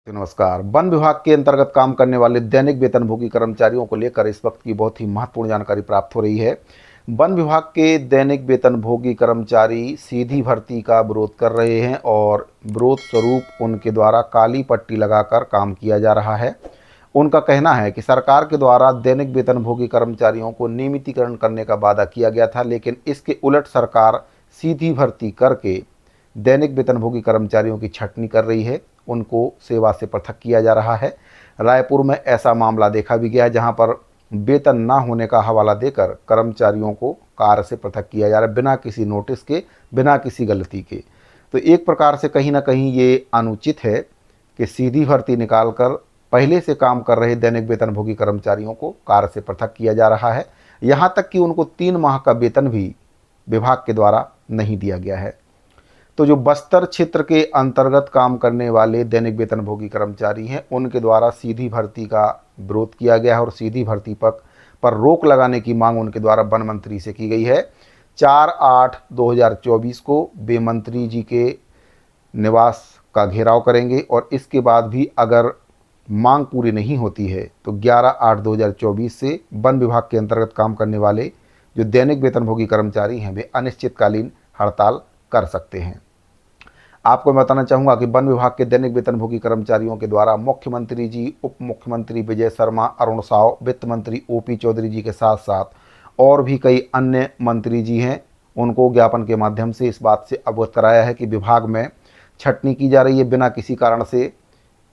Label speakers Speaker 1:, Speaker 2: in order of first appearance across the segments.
Speaker 1: तो नमस्कार। वन विभाग के अंतर्गत काम करने वाले दैनिक वेतनभोगी कर्मचारियों को लेकर इस वक्त की बहुत ही महत्वपूर्ण जानकारी प्राप्त हो रही है। वन विभाग के दैनिक वेतनभोगी कर्मचारी सीधी भर्ती का विरोध कर रहे हैं और विरोध स्वरूप उनके द्वारा काली पट्टी लगाकर काम किया जा रहा है। उनका कहना है कि सरकार के द्वारा दैनिक वेतनभोगी कर्मचारियों को नियमितीकरण करने का वादा किया गया था, लेकिन इसके उलट सरकार सीधी भर्ती करके दैनिक वेतनभोगी कर्मचारियों की छंटनी कर रही है, उनको सेवा से पृथक किया जा रहा है। रायपुर में ऐसा मामला देखा भी गया है, जहां पर वेतन ना होने का हवाला देकर कर्मचारियों को कार्य से पृथक किया जा रहा है, बिना किसी नोटिस के, बिना किसी गलती के। तो एक प्रकार से कहीं ना कहीं ये अनुचित है कि सीधी भर्ती निकालकर पहले से काम कर रहे दैनिक वेतनभोगी कर्मचारियों को कार्य से पृथक किया जा रहा है। यहाँ तक कि उनको 3 माह का वेतन भी विभाग के द्वारा नहीं दिया गया है। तो जो बस्तर क्षेत्र के अंतर्गत काम करने वाले दैनिक वेतनभोगी कर्मचारी हैं, उनके द्वारा सीधी भर्ती का विरोध किया गया है और सीधी भर्ती पर रोक लगाने की मांग उनके द्वारा वन मंत्री से की गई है। 4/8/2024 को वे मंत्री जी के निवास का घेराव करेंगे और इसके बाद भी अगर मांग पूरी नहीं होती है तो 11/8/2024 से वन विभाग के अंतर्गत काम करने वाले जो दैनिक वेतनभोगी कर्मचारी हैं, वे अनिश्चितकालीन हड़ताल कर सकते हैं। आपको मैं बताना चाहूँगा कि वन विभाग के दैनिक वेतनभोगी कर्मचारियों के द्वारा मुख्यमंत्री जी, उप मुख्यमंत्री विजय शर्मा, अरुण साव, वित्त मंत्री ओपी चौधरी जी के साथ साथ और भी कई अन्य मंत्री जी हैं, उनको ज्ञापन के माध्यम से इस बात से अवगत कराया है कि विभाग में छंटनी की जा रही है। बिना किसी कारण से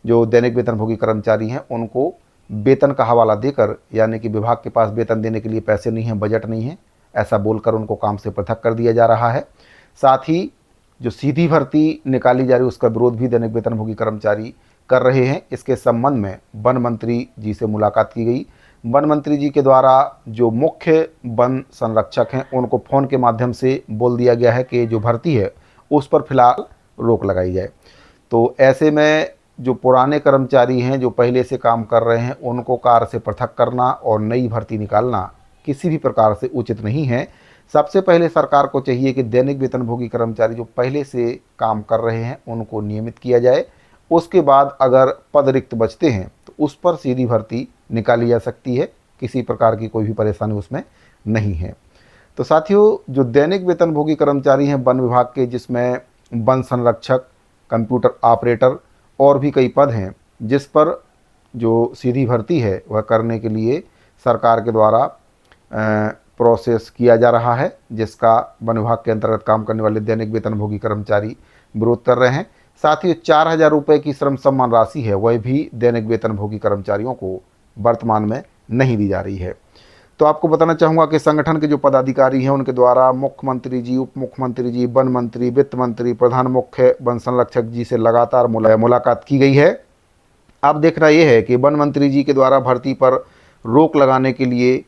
Speaker 1: जो दैनिक वेतनभोगी कर्मचारी हैं उनको वेतन का हवाला देकर, यानी कि विभाग के पास वेतन देने के लिए पैसे नहीं हैं, बजट नहीं है, ऐसा बोलकर उनको काम से पृथक कर दिया जा रहा है। साथ ही जो सीधी भर्ती निकाली जा रही है उसका विरोध भी दैनिक वेतनभोगी कर्मचारी कर रहे हैं। इसके संबंध में वन मंत्री जी से मुलाकात की गई। वन मंत्री जी के द्वारा जो मुख्य वन संरक्षक हैं उनको फ़ोन के माध्यम से बोल दिया गया है कि जो भर्ती है उस पर फिलहाल रोक लगाई जाए। तो ऐसे में जो पुराने कर्मचारी हैं, जो पहले से काम कर रहे हैं, उनको कार्य से पृथक करना और नई भर्ती निकालना किसी भी प्रकार से उचित नहीं है। सबसे पहले सरकार को चाहिए कि दैनिक वेतनभोगी कर्मचारी जो पहले से काम कर रहे हैं उनको नियमित किया जाए। उसके बाद अगर पद रिक्त बचते हैं तो उस पर सीधी भर्ती निकाली जा सकती है, किसी प्रकार की कोई भी परेशानी उसमें नहीं है। तो साथियों, जो दैनिक वेतनभोगी कर्मचारी हैं वन विभाग के, जिसमें वन संरक्षक, कंप्यूटर ऑपरेटर और भी कई पद हैं, जिस पर जो सीधी भर्ती है वह करने के लिए सरकार के द्वारा प्रोसेस किया जा रहा है, जिसका वन विभाग के अंतर्गत काम करने वाले दैनिक वेतनभोगी कर्मचारी विरोध कर रहे हैं। साथ ही 4,000 रुपये की श्रम सम्मान राशि है वह भी दैनिक वेतनभोगी कर्मचारियों को वर्तमान में नहीं दी जा रही है। तो आपको बताना चाहूँगा कि संगठन के जो पदाधिकारी हैं उनके द्वारा मुख्यमंत्री जी, उप मुख्यमंत्री जी, वन मंत्री, वित्त मंत्री, प्रधान मुख्य वन संरक्षक जी से लगातार मुलाकात की गई है। अब देखना यह है कि वन मंत्री जी के द्वारा भर्ती पर रोक लगाने के लिए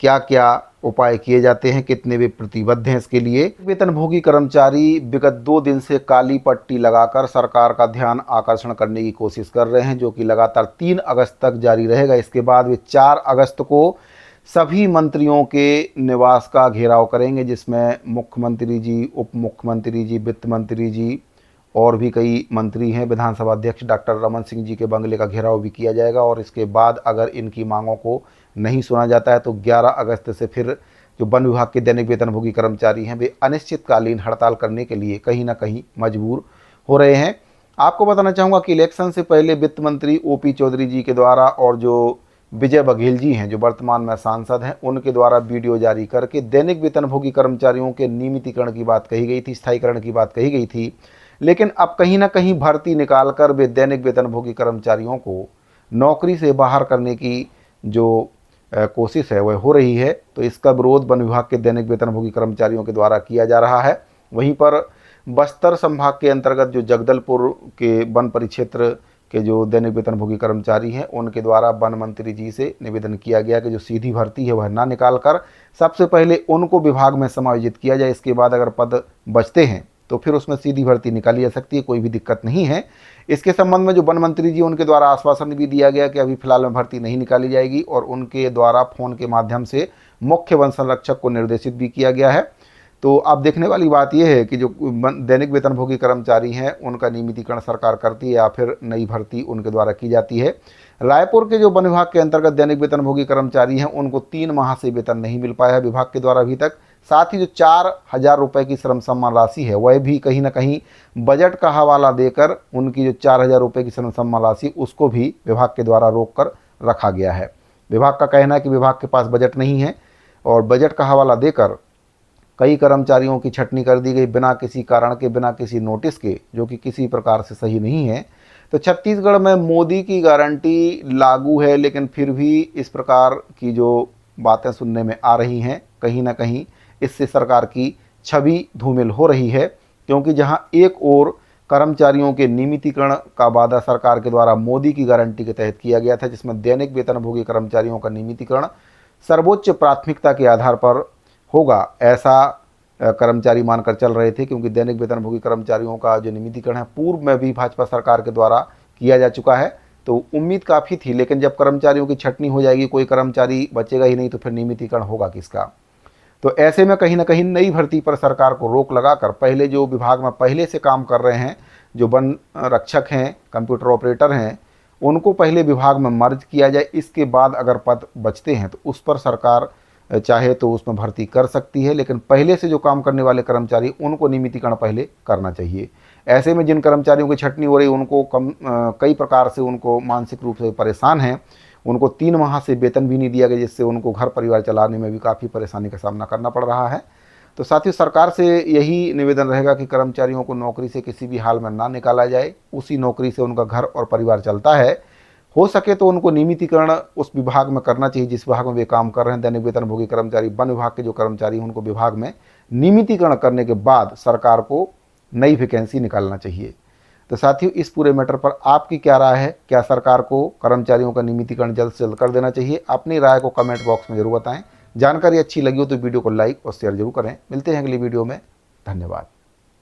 Speaker 1: क्या क्या उपाय किए जाते हैं, कितने वे प्रतिबद्ध हैं इसके लिए। वेतनभोगी कर्मचारी विगत 2 दिन से काली पट्टी लगाकर सरकार का ध्यान आकर्षण करने की कोशिश कर रहे हैं, जो कि लगातार 3 अगस्त तक जारी रहेगा। इसके बाद वे 4 अगस्त को सभी मंत्रियों के निवास का घेराव करेंगे, जिसमें मुख्यमंत्री जी, उप मुख्यमंत्री जी, वित्त मंत्री जी और भी कई मंत्री हैं। विधानसभा अध्यक्ष डॉक्टर रमन सिंह जी के बंगले का घेराव भी किया जाएगा और इसके बाद अगर इनकी मांगों को नहीं सुना जाता है तो 11 अगस्त से फिर जो वन विभाग के दैनिक वेतनभोगी कर्मचारी हैं वे अनिश्चितकालीन हड़ताल करने के लिए कहीं ना कहीं मजबूर हो रहे हैं। आपको बताना चाहूँगा कि इलेक्शन से पहले वित्त मंत्री ओपी चौधरी जी के द्वारा और जो विजय बघेल जी हैं, जो वर्तमान में सांसद हैं, उनके द्वारा वीडियो जारी करके दैनिक वेतनभोगी कर्मचारियों के नियमितीकरण की बात कही गई थी, स्थायीकरण की बात कही गई थी। लेकिन अब कहीं ना कहीं भर्ती निकालकर वे दैनिक वेतनभोगी कर्मचारियों को नौकरी से बाहर करने की जो कोशिश है वह हो रही है। तो इसका विरोध वन विभाग के दैनिक वेतनभोगी कर्मचारियों के द्वारा किया जा रहा है। वहीं पर बस्तर संभाग के अंतर्गत जो जगदलपुर के वन परिक्षेत्र के जो दैनिक वेतनभोगी कर्मचारी हैं उनके द्वारा वन मंत्री जी से निवेदन किया गया कि जो सीधी भर्ती है वह ना निकालकर सबसे पहले उनको विभाग में समायोजित किया जाए। इसके बाद अगर पद बचते हैं तो फिर उसमें सीधी भर्ती निकाली जा सकती है, कोई भी दिक्कत नहीं है। इसके संबंध में जो वन मंत्री जी उनके द्वारा आश्वासन भी दिया गया कि अभी फिलहाल में भर्ती नहीं निकाली जाएगी और उनके द्वारा फ़ोन के माध्यम से मुख्य वन संरक्षक को निर्देशित भी किया गया है। तो अब देखने वाली बात यह है कि जो दैनिक वेतनभोगी कर्मचारी हैं उनका नियमितीकरण सरकार करती है या फिर नई भर्ती उनके द्वारा की जाती है। रायपुर के जो वन विभाग के अंतर्गत दैनिक वेतनभोगी कर्मचारी हैं उनको 3 माह से वेतन नहीं मिल पाया है विभाग के द्वारा अभी तक। साथ ही जो 4,000 रुपये की श्रम सम्मान राशि है वह भी कहीं ना कहीं बजट का हवाला देकर उनकी जो 4,000 रुपये की श्रम सम्मान राशि उसको भी विभाग के द्वारा रोक कर रखा गया है। विभाग का कहना है कि विभाग के पास बजट नहीं है और बजट का हवाला देकर कई कर्मचारियों की छटनी कर दी गई बिना किसी कारण के, बिना किसी नोटिस के, जो कि किसी प्रकार से सही नहीं है। तो छत्तीसगढ़ में मोदी की गारंटी लागू है, लेकिन फिर भी इस प्रकार की जो बातें सुनने में आ रही हैं कहीं ना कहीं इससे सरकार की छवि धूमिल हो रही है। क्योंकि जहां एक ओर कर्मचारियों के नियमितीकरण का वादा सरकार के द्वारा मोदी की गारंटी के तहत किया गया था, जिसमें दैनिक वेतनभोगी कर्मचारियों का नियमितीकरण सर्वोच्च प्राथमिकता के आधार पर होगा, ऐसा कर्मचारी मानकर चल रहे थे। क्योंकि दैनिक वेतनभोगी कर्मचारियों का जो नियमितीकरण है पूर्व में भी भाजपा सरकार के द्वारा किया जा चुका है, तो उम्मीद काफ़ी थी। लेकिन जब कर्मचारियों की छटनी हो जाएगी, कोई कर्मचारी बचेगा ही नहीं, तो फिर नियमितीकरण होगा किसका। तो ऐसे में कहीं ना कहीं नई भर्ती पर सरकार को रोक लगाकर पहले जो विभाग में पहले से काम कर रहे हैं, जो वन रक्षक हैं, कंप्यूटर ऑपरेटर हैं, उनको पहले विभाग में मर्ज किया जाए। इसके बाद अगर पद बचते हैं तो उस पर सरकार चाहे तो उसमें भर्ती कर सकती है, लेकिन पहले से जो काम करने वाले कर्मचारी उनको नियमितीकरण पहले करना चाहिए। ऐसे में जिन कर्मचारियों की छटनी हो रही उनको कई प्रकार से उनको मानसिक रूप से परेशान हैं, उनको 3 माह से वेतन भी नहीं दिया गया, जिससे उनको घर परिवार चलाने में भी काफ़ी परेशानी का सामना करना पड़ रहा है। तो साथ ही सरकार से यही निवेदन रहेगा कि कर्मचारियों को नौकरी से किसी भी हाल में ना निकाला जाए, उसी नौकरी से उनका घर और परिवार चलता है। हो सके तो उनको नियमितीकरण उस विभाग में करना चाहिए जिस विभाग में वे काम कर रहे हैं। दैनिक वेतनभोगी कर्मचारी, वन विभाग के जो कर्मचारी हैं उनको विभाग में नियमितीकरण करने के बाद सरकार को नई वैकेंसी निकालना चाहिए। तो साथियों, इस पूरे मैटर पर आपकी क्या राय है? क्या सरकार को कर्मचारियों का नियमितीकरण जल्द से जल्द कर देना चाहिए? अपनी राय को कमेंट बॉक्स में जरूर बताएं। जानकारी अच्छी लगी हो तो वीडियो को लाइक और शेयर जरूर करें। मिलते हैं अगली वीडियो में। धन्यवाद।